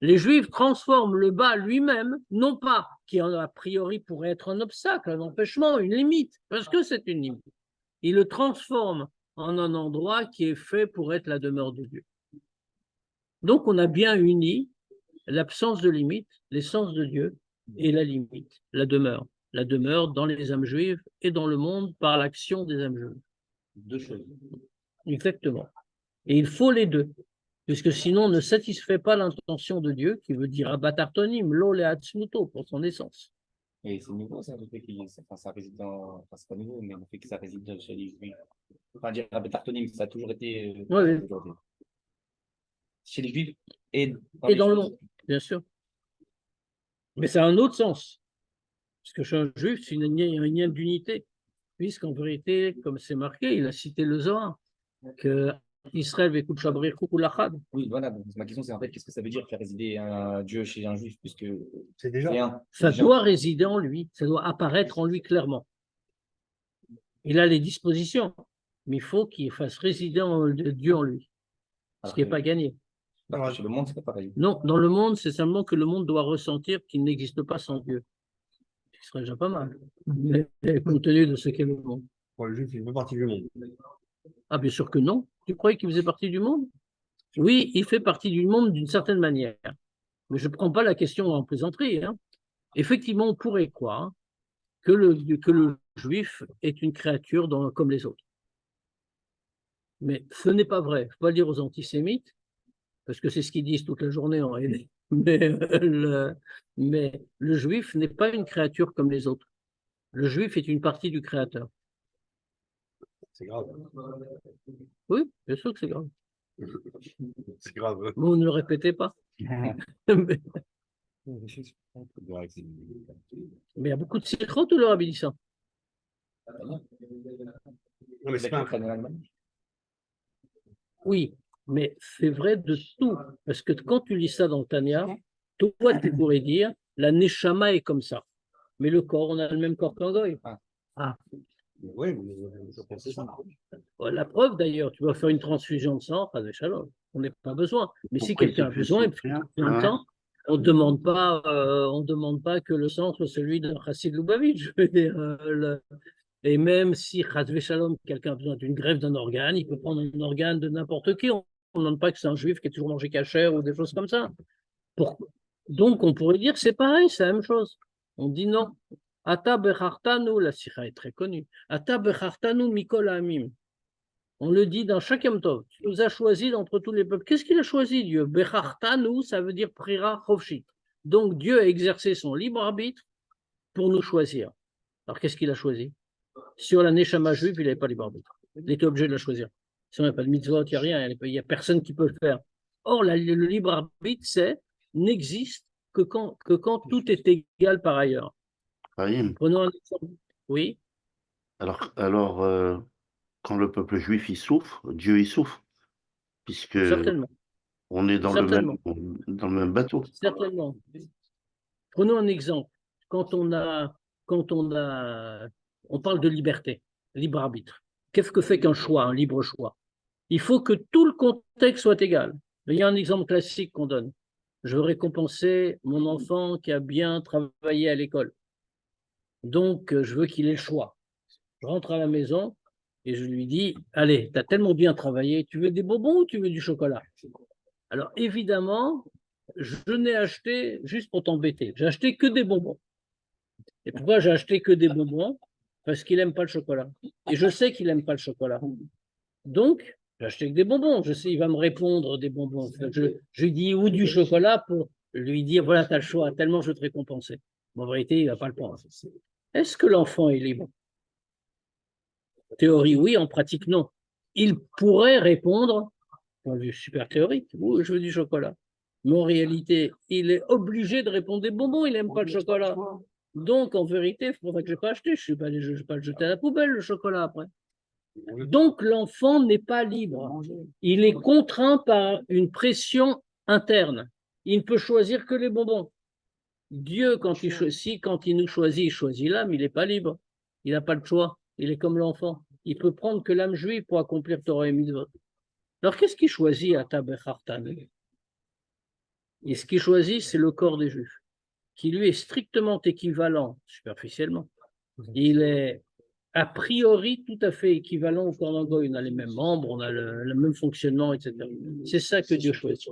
[SPEAKER 1] Les Juifs transforment le bas lui-même, non pas qui a priori pourrait être un obstacle, un empêchement, une limite, parce que c'est une limite. Il le transforme en un endroit qui est fait pour être la demeure de Dieu. Donc on a bien uni l'absence de limite, l'essence de Dieu et la limite, la demeure dans les âmes juives et dans le monde par l'action des âmes juives.
[SPEAKER 6] Deux choses.
[SPEAKER 1] Exactement. Et il faut les deux, puisque sinon on ne satisfait pas l'intention de Dieu, qui veut dire abatartonim, lo le atzmuto, pour son essence.
[SPEAKER 6] Et c'est nouveau, ça, le fait que ça réside dans. Enfin, c'est pas nouveau, mais le fait que ça réside chez les Juifs. Enfin, dire Tartonim, ça a toujours été.
[SPEAKER 1] Oui.
[SPEAKER 6] Chez les Juifs et
[SPEAKER 1] dans le monde, bien sûr. Mais ça a un autre sens. Parce que chez un juif, c'est un lien d'unité. Puisqu'en vérité, comme c'est marqué, il a cité le Zohar, que Israël veut chabrir lachad.
[SPEAKER 6] Oui, voilà. Donc, ma question, c'est en fait, qu'est-ce que ça veut dire faire résider un Dieu chez un juif, puisque
[SPEAKER 4] C'est déjà.
[SPEAKER 1] Ça doit résider en lui, ça doit apparaître en lui clairement. Il a les dispositions, mais il faut qu'il fasse résider Dieu en lui, ce qui n'est pas gagné.
[SPEAKER 6] Chez le monde, c'est pas pareil.
[SPEAKER 1] Non, dans le monde, c'est seulement que le monde doit ressentir qu'il n'existe pas sans Dieu. Ce serait déjà pas mal, mais compte tenu de ce qu'est le monde.
[SPEAKER 4] Pour le juif, il fait partie du monde.
[SPEAKER 1] Ah, bien sûr que non. Tu croyais qu'il faisait partie du monde? Oui, il fait partie du monde d'une certaine manière. Mais je ne prends pas la question en plaisanterie. Hein. Effectivement, on pourrait croire que le juif est une créature comme les autres. Mais ce n'est pas vrai. Il ne faut pas le dire aux antisémites, parce que c'est ce qu'ils disent toute la journée en réalité. Mais le juif n'est pas une créature comme les autres. Le juif est une partie du créateur.
[SPEAKER 4] C'est grave.
[SPEAKER 1] Oui, bien sûr que c'est grave.
[SPEAKER 4] C'est grave.
[SPEAKER 1] Vous ne le répétez pas. Mais il y a beaucoup de sikhot ou le rabbi dit ça?
[SPEAKER 4] Non, mais c'est pas
[SPEAKER 1] Oui, mais c'est vrai de tout. Parce que quand tu lis ça dans le Tanya, toi, tu pourrais dire la neshama est comme ça. Mais le corps, on a le même corps qu'un goy. Ah.
[SPEAKER 4] Oui, je pensais ça.
[SPEAKER 1] La preuve d'ailleurs, tu vas faire une transfusion de sang, pas de shalom. On n'a pas besoin. Mais si quelqu'un a besoin, en même temps, on ne demande pas que le sang soit celui d'un chassid Lubavitch. Je veux dire, et même si chasvé shalom, quelqu'un a besoin d'une greffe d'un organe, il peut prendre un organe de n'importe qui. On ne demande pas que c'est un juif qui a toujours mangé cachère ou des choses comme ça. Donc on pourrait dire que c'est pareil, c'est la même chose. On dit non. Ata bechartanu, la sikha est très connue. Ata bechartanu mikol ha'amim. On le dit dans chaque Yom Tov. Tu nous as choisis d'entre tous les peuples. Qu'est-ce qu'il a choisi, Dieu? Bechartanu, ça veut dire prira chofshit. Donc Dieu a exercé son libre arbitre pour nous choisir. Alors qu'est-ce qu'il a choisi? Sur la neshama juive, il n'avait pas libre arbitre. Il était obligé de la choisir. Sinon, il n'y a pas de mitzvot, il n'y a rien. Il n'y a personne qui peut le faire. Or, le libre arbitre, n'existe que quand tout est égal par ailleurs. Prenons un exemple. Oui.
[SPEAKER 2] Alors, quand le peuple juif il souffre, Dieu il souffre, puisque
[SPEAKER 1] Certainement.
[SPEAKER 2] on est dans le même bateau.
[SPEAKER 1] Certainement. Prenons un exemple. Quand on parle de liberté, libre arbitre. Qu'est-ce que fait qu'un choix, un libre choix? Il faut que tout le contexte soit égal. Il y a un exemple classique qu'on donne. Je veux récompenser mon enfant qui a bien travaillé à l'école. Donc, je veux qu'il ait le choix. Je rentre à la maison et je lui dis, allez, tu as tellement bien travaillé, tu veux des bonbons ou tu veux du chocolat? Alors, évidemment, je n'ai acheté, juste pour t'embêter, j'ai acheté que des bonbons. Et pourquoi j'ai acheté que des bonbons? parce qu'il n'aime pas le chocolat. Et je sais qu'il n'aime pas le chocolat. Donc, j'ai acheté que des bonbons. Je sais, il va me répondre des bonbons. Je lui dis ou du chocolat pour lui dire voilà, tu as le choix, tellement je vais te récompenser. Mais en vérité, il ne va pas le prendre. Est-ce que l'enfant est libre? En théorie, oui, en pratique, non. Il pourrait répondre, point de vue super théorique, oui, je veux du chocolat. Mais en réalité, il est obligé de répondre des bonbons, il n'aime pas le chocolat. Donc, en vérité, il faudrait que je n'ai pas acheté. Je ne vais pas le jeter à la poubelle, le chocolat, après. Donc, l'enfant n'est pas libre. Il est contraint par une pression interne. Il ne peut choisir que les bonbons. Dieu, quand il nous choisit, il choisit l'âme, il n'est pas libre. Il n'a pas le choix. Il est comme l'enfant. Il peut prendre que l'âme juive pour accomplir Torah et Mitzvot. Alors, qu'est-ce qu'il choisit à Tabechartan? Et ce qu'il choisit, c'est le corps des Juifs, qui lui est strictement équivalent, superficiellement. Il est a priori tout à fait équivalent au corps d'un goy. On a les mêmes membres, on a le même fonctionnement, etc. C'est ça que Dieu choisit.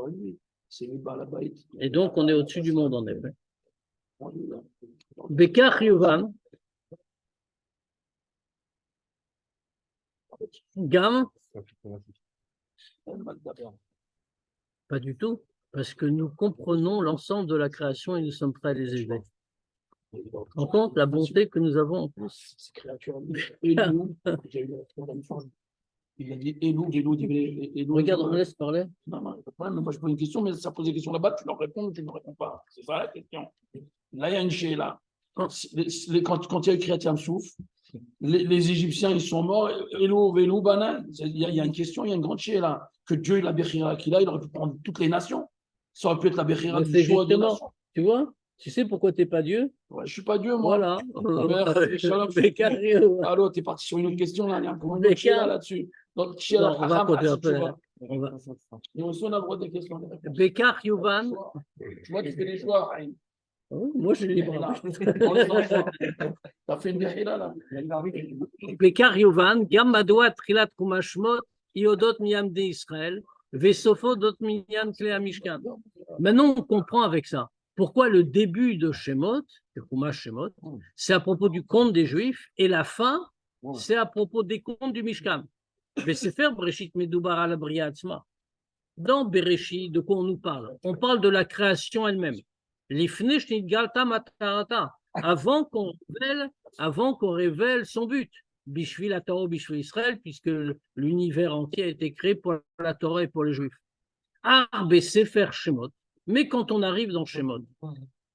[SPEAKER 1] Et donc, on est au-dessus du monde, en effet. Bekar Yuvan, Gam, pas du tout, parce que nous comprenons l'ensemble de la création et nous sommes prêts à les aider. En compte la bonté que nous avons en plus.
[SPEAKER 5] Ces créatures. Elou, j'ai eu il a dit Elou, Elou.
[SPEAKER 1] Regarde, on laisse parler.
[SPEAKER 5] Non, pas de problème, moi je pose une question, mais ça pose des questions là-bas, tu leur réponds ou tu ne réponds pas. C'est ça la question. Là, il y a une chéla. Quand il y a eu Kriyat Souf, les Égyptiens, ils sont morts. Elou, Velou, Banan. Il y a une question, il y a une grande chéla. Que Dieu, la Bechira qu'il a, il aurait pu prendre toutes les nations. Ça aurait pu être la Bechira du choix des nations.
[SPEAKER 1] Tu vois? Tu sais pourquoi tu n'es pas Dieu?
[SPEAKER 5] Ouais, je ne suis pas Dieu, moi.
[SPEAKER 1] Voilà.
[SPEAKER 5] Allô, tu es parti sur une autre question, là. Il y a encore une autre là-dessus. Donc,
[SPEAKER 1] on va continuer un peu. On va.
[SPEAKER 5] Et on a le droit des questions.
[SPEAKER 1] Bekar Yuvan.
[SPEAKER 5] Tu vois, tu fais des choix.
[SPEAKER 1] Moi, je l'ai libre.
[SPEAKER 5] Tu as fait une bechira, là.
[SPEAKER 1] Bekar Yuvan, Gam Madoua Trilat Kumashmot, Iodot Miyam de Israël, Vesofo Dot Miyam Klea Mishkan. Maintenant, on comprend avec ça. Pourquoi le début de Shemot, le Chumash Shemot, c'est à propos du conte des Juifs, et la fin, c'est à propos des contes du Mishkan. Besefer Bereshit Medoubar ala Bria Atzma. Dans Bereshit, de quoi on nous parle? On parle de la création elle-même. Lifnei shnitgalta matarata, avant qu'on révèle son but. Bishvil la Torah, Bishvil Israël, puisque l'univers entier a été créé pour la Torah et pour les Juifs. Ar Besefer Shemot. Mais quand on arrive dans Shemot,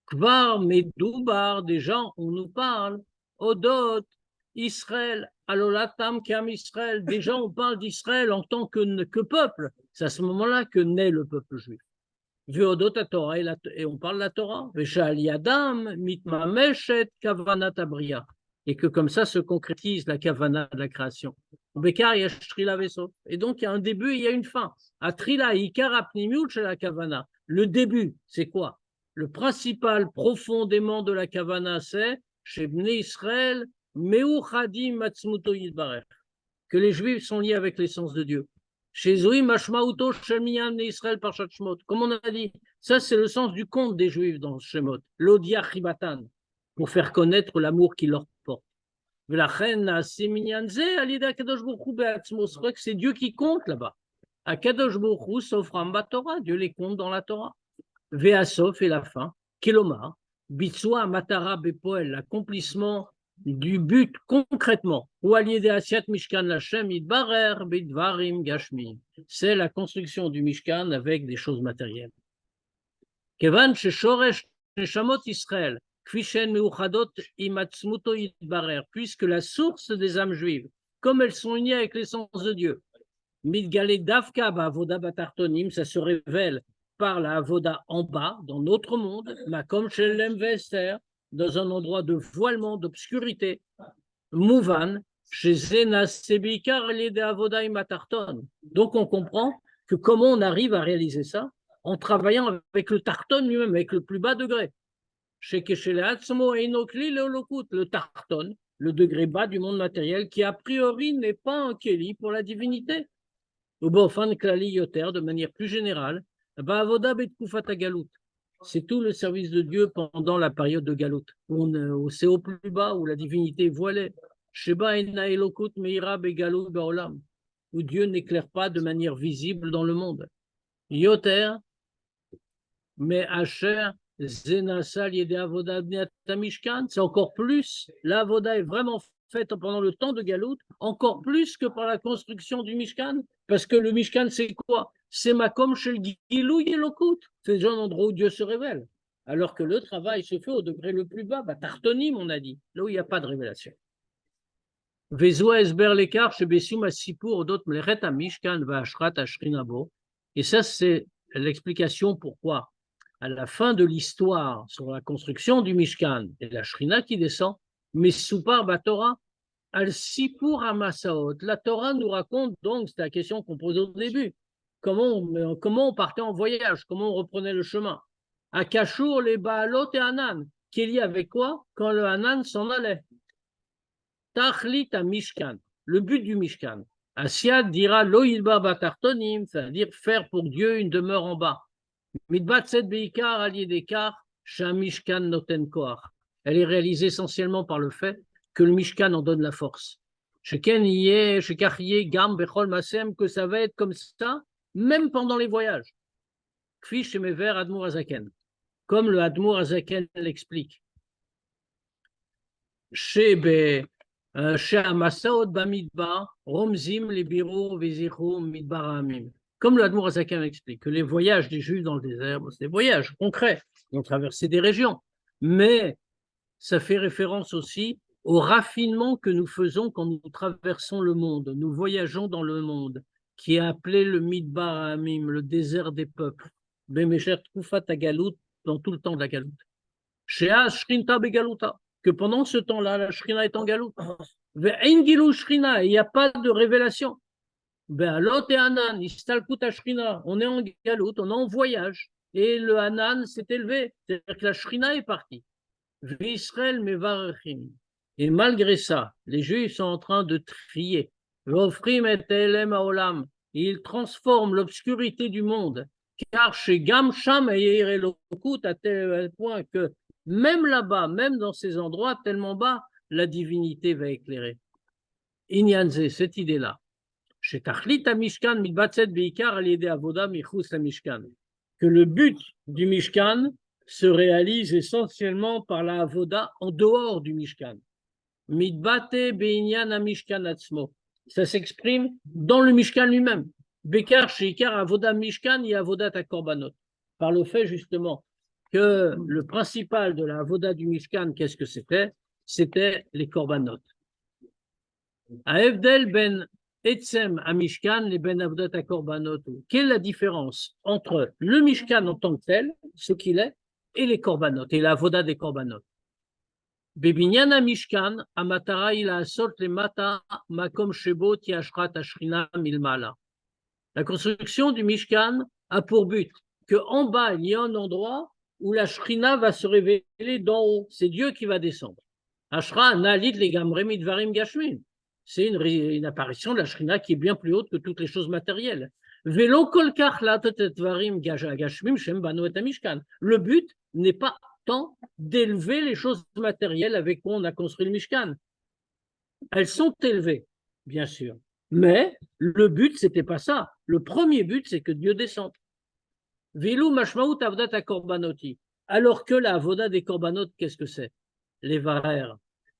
[SPEAKER 1] Kvar Medoubar, déjà on nous parle, Odot, Israël, Alolatam Kam Israël, déjà on parle d'Israël en tant que peuple. C'est à ce moment-là que naît le peuple juif. Veodot à Torah, et on parle de la Torah. Veshal Yadam, Mitmameshet, Kavanat Abria. Et que comme ça se concrétise la Kavana de la création. Bekar Yashtrila Veso. Et donc il y a un début et il y a une fin. Atrila Ikar Apnimiut chez la Kavana. Le début, c'est quoi? Le principal, profondément de la Kavana, c'est chez Bnei Israël, Meuchadim Matzmuto Yidbarech, que les Juifs sont liés avec l'essence de Dieu. Chez Zoï Mashmauto Shemiyan Bnei Israël Parchat Shemot. Comme on a dit, ça c'est le sens du conte des Juifs dans Shemot, l'Odia Chibatan, pour faire connaître l'amour qu'il leur porte. C'est vrai que c'est Dieu qui compte là-bas. Akadosh Baruch Hu Sofram Torah, Dieu les compte dans la Torah. Veasof et la fin. Kelomar, Bitsua Matara Bepoel, l'accomplissement du but concrètement. Ou allié de Asiat Mishkan Lachem Idbarer Bidvarim Gashmi. C'est la construction du Mishkan avec des choses matérielles. Kevan Sheshoresh Neshamot Israël. Kvishen Meuchadot Imatsmuto Idbarer, puisque la source des âmes juives, comme elles sont unies avec l'essence de Dieu, Midgale Davka Avoda Batartonim, ça se révèle par la Avoda en bas, dans notre monde, Makom Shelem Vester, dans un endroit de voilement, d'obscurité, Mouvan, chez Zena Sebikar de Avoda Imatarton. Donc on comprend que comment on arrive à réaliser ça en travaillant avec le Tarton lui-même, avec le plus bas degré. Chez le Tarton, le degré bas du monde matériel, qui a priori n'est pas un Kéli pour la divinité. De manière plus générale, c'est tout le service de Dieu pendant la période de Galout, où c'est au plus bas, où la divinité est voilée. Sheba ena elokut meira begalou baolam, où Dieu n'éclaire pas de manière visible dans le monde. Yoter, mais Asher, Zenasa, Yede Avoda Bnei Mishkan, c'est encore plus. L'Avoda est vraiment faite pendant le temps de Galout, encore plus que par la construction du Mishkan, parce que le Mishkan, c'est quoi? C'est Makom Shel Gilou Yelokut. C'est déjà un endroit où Dieu se révèle. Alors que le travail se fait au degré le plus bas, Tartonim, on a dit, là où il n'y a pas de révélation. Vezoa Esber Lekar, Shebesum Asipur, d'autres Mlechet Mishkan, Vashrat Ashrinabo. Et ça, c'est l'explication pourquoi, à la fin de l'histoire sur la construction du Mishkan et la Shrina qui descend, mais Soupar Batora, Al Sipur Amasaot. La Torah nous raconte donc, c'est la question qu'on pose au début, comment on partait en voyage, comment on reprenait le chemin. À Kashour, les Baalot et Hanan, qui est lié avec quoi? Quand le Hanan s'en allait. Tachlit à Mishkan, le but du Mishkan. Asiad dira Loïlba Batartonim, c'est-à-dire faire pour Dieu une demeure en bas. Midbatset Beikar allié d'Ekar, Shamishkan Noten Koach. Elle est réalisée essentiellement par le fait que le Mishkan en donne la force. Sheken Yé, Shekachye, Gam, Bechol Masem, que ça va être comme ça, même pendant les voyages. Kfi Shemever Admour Azaken, comme le Admour Azaken l'explique. Shebe. Shamasaot Bamidba, Romzim, les Biro, Vezichou, Midbaramim. Comme le Admour Azaken explique, que les voyages des Juifs dans le désert, c'est des voyages concrets, ils ont traversé des régions, mais ça fait référence aussi au raffinement que nous faisons quand nous traversons le monde, nous voyageons dans le monde, qui est appelé le Midbaramim, le désert des peuples, Bemesher Tkoufat Agalout, dans tout le temps de la Galout. Shea Shrinta Begalouta, que pendant ce temps-là, la Shrina est en Galout. Il n'y a pas de révélation. On est en Galout, on est en voyage. Et le Hanan s'est élevé. C'est-à-dire que la Shrina est partie. Et malgré ça, les Juifs sont en train de trier. Ils transforment l'obscurité du monde. Car chez Gamsham et Lokut, à tel point que même là-bas, même dans ces endroits tellement bas, la divinité va éclairer. Inyanze, cette idée-là. Chez Tachlit Mishkan, Midbatset Beikar, Aliede Avoda, Michus la Mishkan. Que le but du Mishkan se réalise essentiellement par la Avoda en dehors du Mishkan. Midbate Beinyan Mishkan Atzmo. Ça s'exprime dans le Mishkan lui-même. Bekar, Sheikar, Avoda Mishkan et Avoda Korbanot. Par le fait justement que le principal de la Avoda du Mishkan, qu'est-ce que c'était? C'était les Korbanot. Aevdel ben Etzem à Mishkan, les ben Avodat à Korbanot. Quelle est la différence entre le Mishkan en tant que tel, ce qu'il est, et les Korbanot, et la Avoda des Korbanot? Bebinyana Mishkan, Amatara il a sort les mata, makom shebo tiashrat ashrina milmala. La construction du Mishkan a pour but qu'en bas, il y a un endroit où la Shrina va se révéler d'en haut. C'est Dieu qui va descendre. Ashra nalit les gamremit varim gashmin. C'est une apparition de la Shrina qui est bien plus haute que toutes les choses matérielles. Velo kolkach latet varim gashmim shem banu et Mishkan. Le but n'est pas tant d'élever les choses matérielles avec quoi on a construit le Mishkan. Elles sont élevées, bien sûr. Mais le but, c'était pas ça. Le premier but, c'est que Dieu descende. Vilou mashmaout avdat korbanoti. Alors que la avoda des korbanot, qu'est-ce que c'est? Les varer,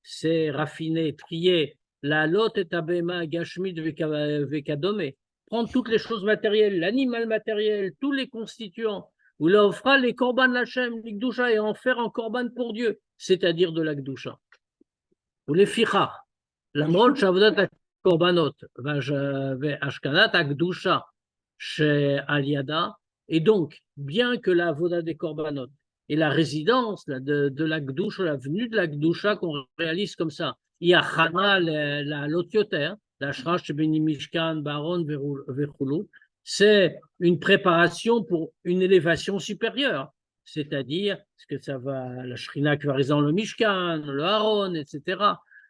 [SPEAKER 1] c'est raffiner, trier. La lot et abema gashmid vekadome. Prendre toutes les choses matérielles, l'animal matériel, tous les constituants. Ou là, on fera les korban lachem, l'ikdusha, et en faire un korban pour Dieu, c'est-à-dire de l'akdusha. Ou les ficha. La mol shavdat korbanot, ashkanat akdusha, chez Aliada. Et donc, bien que la voda des korbanot et la résidence de la Gdusha, la venue de la Gdusha qu'on réalise comme ça, il y a Chana, la Lotioter, la Shrash Beni Mishkan, Baron, Vechulu, c'est une préparation pour une élévation supérieure, c'est-à-dire que ça va, la Shrina qui va résider dans le Mishkan, le Aaron, etc.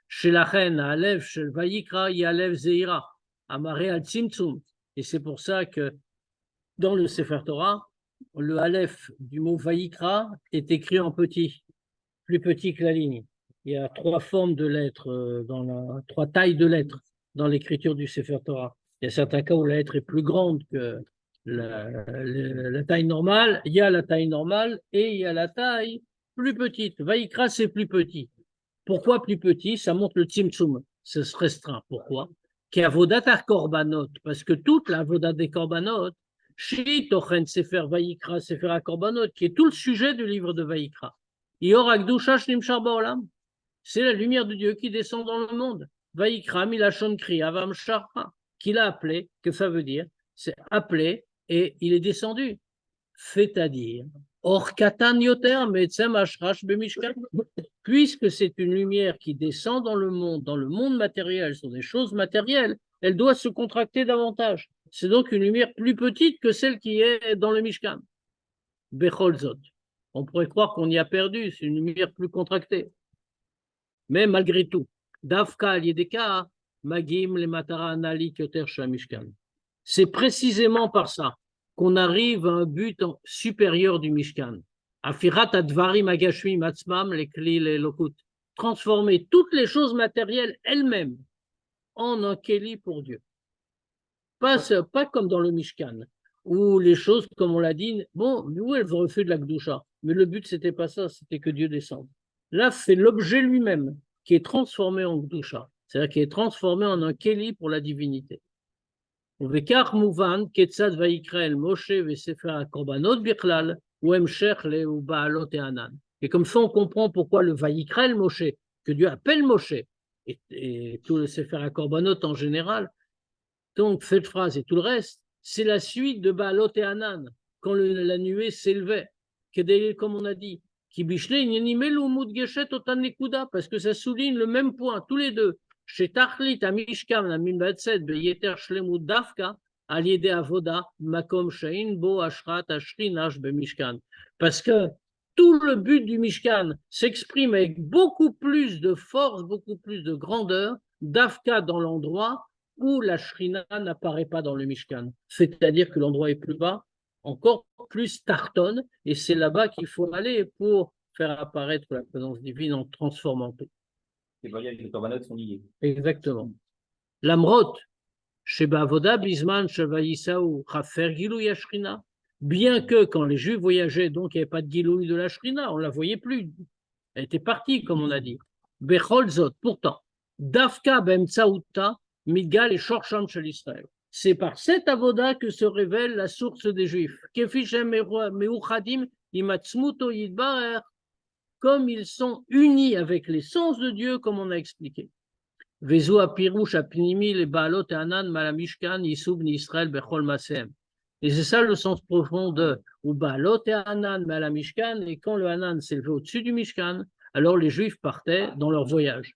[SPEAKER 1] Chez la reine, à Alev, chez le Vayikra, il y a Alev Zeira, amarré al Tzimtzum. Et c'est pour ça que dans le Sefer Torah, le Aleph du mot Vayikra est écrit en petit, plus petit que la ligne. il y a 3 formes de lettres, 3 tailles de lettres dans l'écriture du Sefer Torah. Il y a certains cas où la lettre est plus grande que la taille normale. Il y a la taille normale et il y a la taille plus petite. Vaïkra, c'est plus petit. Pourquoi plus petit? Ça montre le tzimtzum. Ça se restreint. Pourquoi? Qu'avodat korbanot, parce que toute la avodat des korbanot, shi tochen sefer Vaïkra, sefer korbanot, qui est tout le sujet du livre de Vaïkra. Ior akdusha shlimshar ba'olam. C'est la lumière de Dieu qui descend dans le monde. Vaïkra milachon kriya vamshara, qu'il a appelé, que ça veut dire? C'est appelé et il est descendu. C'est-à-dire, or katan yoter metzem ashrash bemishkan, puisque c'est une lumière qui descend dans le monde matériel, sur des choses matérielles, elle doit se contracter davantage. C'est donc une lumière plus petite que celle qui est dans le Mishkan. Bechol zot. On pourrait croire qu'on y a perdu, c'est une lumière plus contractée. Mais malgré tout, Davka al-Yedeka, Magim le Matara Analit Yoter Mishkan. C'est précisément par ça qu'on arrive à un but supérieur du Mishkan. Afirat Advarim Agashmi Matzmam, les Kli, les Lokut. Transformer toutes les choses matérielles elles-mêmes en un Keli pour Dieu. Pas comme dans le Mishkan, où les choses, comme on l'a dit, bon, où elles auraient fait de la Gdusha. Mais le but, c'était pas ça, c'était que Dieu descende. Là, c'est l'objet lui-même qui est transformé en Gdusha, c'est-à-dire qui est transformé en un Keli pour la divinité. Vekar Mouvan, Ketzad Vaikrel, Moshe, Vesefer Korbanot Birklal, ou Emshech, ou Baalot et Anan. Et comme ça, on comprend pourquoi le Vaikrel Moshe, que Dieu appelle Moshe, et tout le Sefer Korbanot en général, donc cette phrase et tout le reste, c'est la suite de Baalot et Anan, quand la nuée s'élevait, comme on a dit, parce que ça souligne le même point, tous les deux. Chez Tachlit, Amishkam, Amin Batset, Beyeter Shlemut Dafka, Aliede Avoda, Makom Shain, Bo Ashrat, Ashrinash, Bemishkan. Parce que tout le but du Mishkan s'exprime avec beaucoup plus de force, beaucoup plus de grandeur, Dafka dans l'endroit où la Shrina n'apparaît pas dans le Mishkan. C'est-à-dire que l'endroit est plus bas, encore plus tartonne, et c'est là-bas qu'il faut aller pour faire apparaître la présence divine en transformant tout.
[SPEAKER 6] Les voyages de Korbanot sont liés.
[SPEAKER 1] Exactement. L'amrot, Sheba Avoda, Bisman, Sheva Yissaou, Chafer Gilou Yashrina, bien que quand les Juifs voyageaient, donc il n'y avait pas de Gilou de la Shrina, on ne la voyait plus. Elle était partie, comme on a dit. Bechol Zot, pourtant, Dafka Ben Tsaouta, Midgal et Shorsham Shel Israël. C'est par cette avoda que se révèle la source des Juifs. Comme ils sont unis avec l'essence de Dieu, comme on a expliqué. Et c'est ça le sens profond de et quand le Hanan s'élevait au-dessus du Mishkan, alors les Juifs partaient dans leur voyage.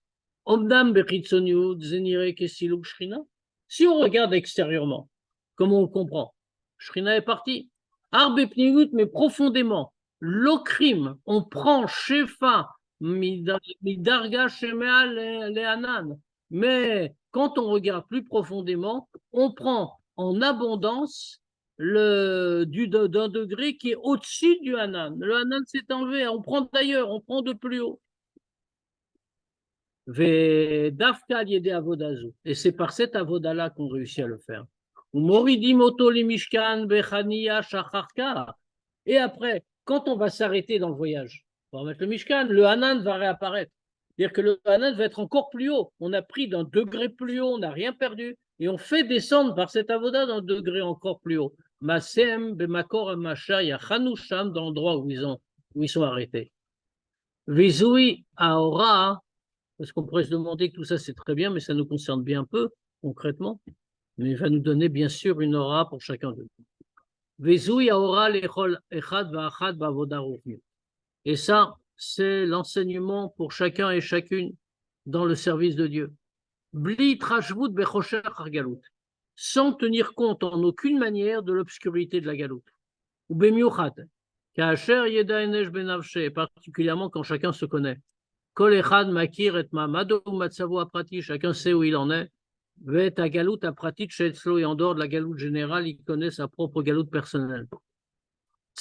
[SPEAKER 1] Si on regarde extérieurement, comme on le comprend, Shrina est partie. Mais profondément, l'okrim, on prend Shefa, Midarga Shemea Lehanan. Mais quand on regarde plus profondément, on prend en abondance d'un degré qui est au-dessus du Hanan. Le Hanan s'est enlevé, on prend d'ailleurs, on prend de plus haut. Et c'est par cette avoda-là qu'on réussit à le faire. Et après, quand on va s'arrêter dans le voyage, on va remettre le Mishkan, le Hanan va réapparaître. C'est-à-dire que le Hanan va être encore plus haut. On a pris d'un degré plus haut, on n'a rien perdu. Et on fait descendre par cette avoda d'un degré encore plus haut. Masem, Bemakor, Masha, il y a Hanoucham dans l'endroit où ils sont arrêtés. Vizui, Aora, parce qu'on pourrait se demander que tout ça c'est très bien, mais ça nous concerne bien peu, concrètement. Mais il va nous donner bien sûr une aura pour chacun d'eux. Et ça, c'est l'enseignement pour chacun et chacune dans le service de Dieu. Sans tenir compte en aucune manière de l'obscurité de la galoute. Ou particulièrement quand chacun se connaît. Chacun sait où il en est. Et en dehors de la galoute générale, il connaît sa propre galoute personnelle.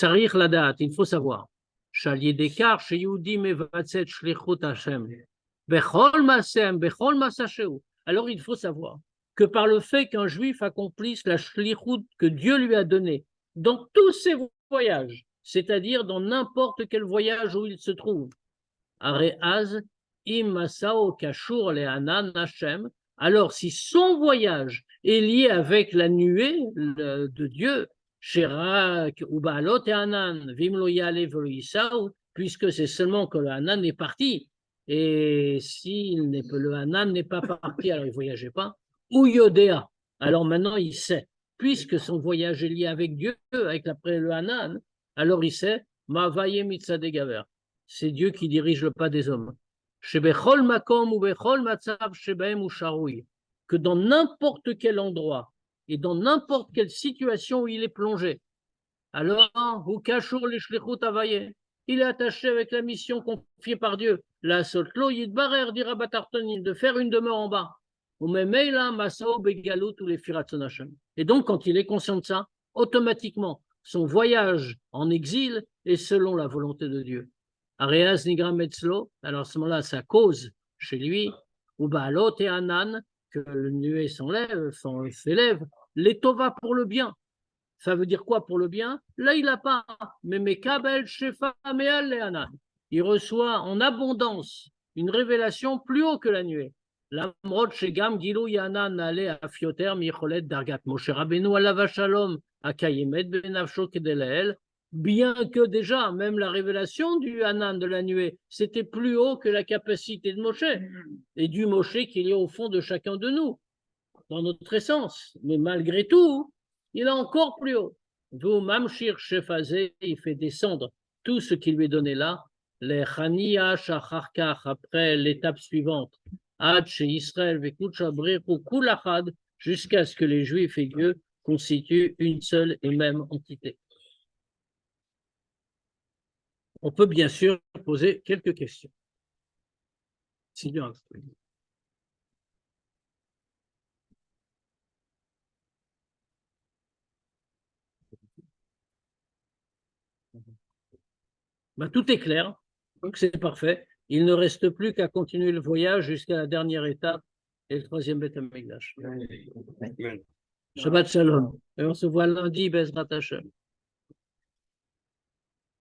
[SPEAKER 1] Il faut savoir. Bechol Masem, Bechol Masasheu. Alors il faut savoir que par le fait qu'un juif accomplisse la shlichut que Dieu lui a donnée dans tous ses voyages, c'est-à-dire dans n'importe quel voyage où il se trouve, Areaz, Im Masao Kashur Lehanan Hashem, alors si son voyage est lié avec la nuée de Dieu, Sherak ou Baalot et Hanan, Vimlo Yale Velo Yisao, puisque c'est seulement que le Hanan est parti, et si le Hanan n'est pas parti, alors il ne voyageait pas, ou Yodéa, alors maintenant il sait, puisque son voyage est lié avec Dieu, avec le Hanan, alors il sait, Mavaye Mitzade Gaver, c'est Dieu qui dirige le pas des hommes. Shebechol Makom ou Bechol Matzav Shebehem ou Sharoui, que dans n'importe quel endroit et dans n'importe quelle situation où il est plongé, alors, ou Kashur Lishlichut Avaye, il est attaché avec la mission confiée par Dieu, la Sotlo Yidbarer dira Batartonim, de faire une demeure en bas. Et donc, quand il est conscient de ça, automatiquement, son voyage en exil est selon la volonté de Dieu. Areaz Nigram Metzlo, alors à ce moment-là, ça cause chez lui, ou Baalot et Hanan, que le nuée s'élève, les Tova pour le bien. Ça veut dire quoi pour le bien? Là, il n'a pas, mais Mekabel Shefa Meal et Hanan. Il reçoit en abondance une révélation plus haut que la nuée. L'amrod Shegam Gilou Yanan Ale Afioter Micholet Dargat Moshe Rabbeinu Alav Shalom Akayemet Benavsho Kedelael. Bien que déjà, même la révélation du Hanan de la nuée, c'était plus haut que la capacité de Moshe et du Moshe qu'il y a au fond de chacun de nous, dans notre essence. Mais malgré tout, il est encore plus haut. Vous, Mamshir Shefazé, il fait descendre tout ce qui lui est donné là, les Chaniya Shacharkach, après l'étape suivante, Ad chez Israël, Vekutchabrichu Kulachad, jusqu'à ce que les Juifs et Dieu constituent une seule et même entité. On peut bien sûr poser quelques questions. Sinon, tout est clair, donc c'est parfait. Il ne reste plus qu'à continuer le voyage jusqu'à la dernière étape et le troisième Beth Amikdash. Shabbat Shalom. Et on se voit lundi, Bezrat Hashem.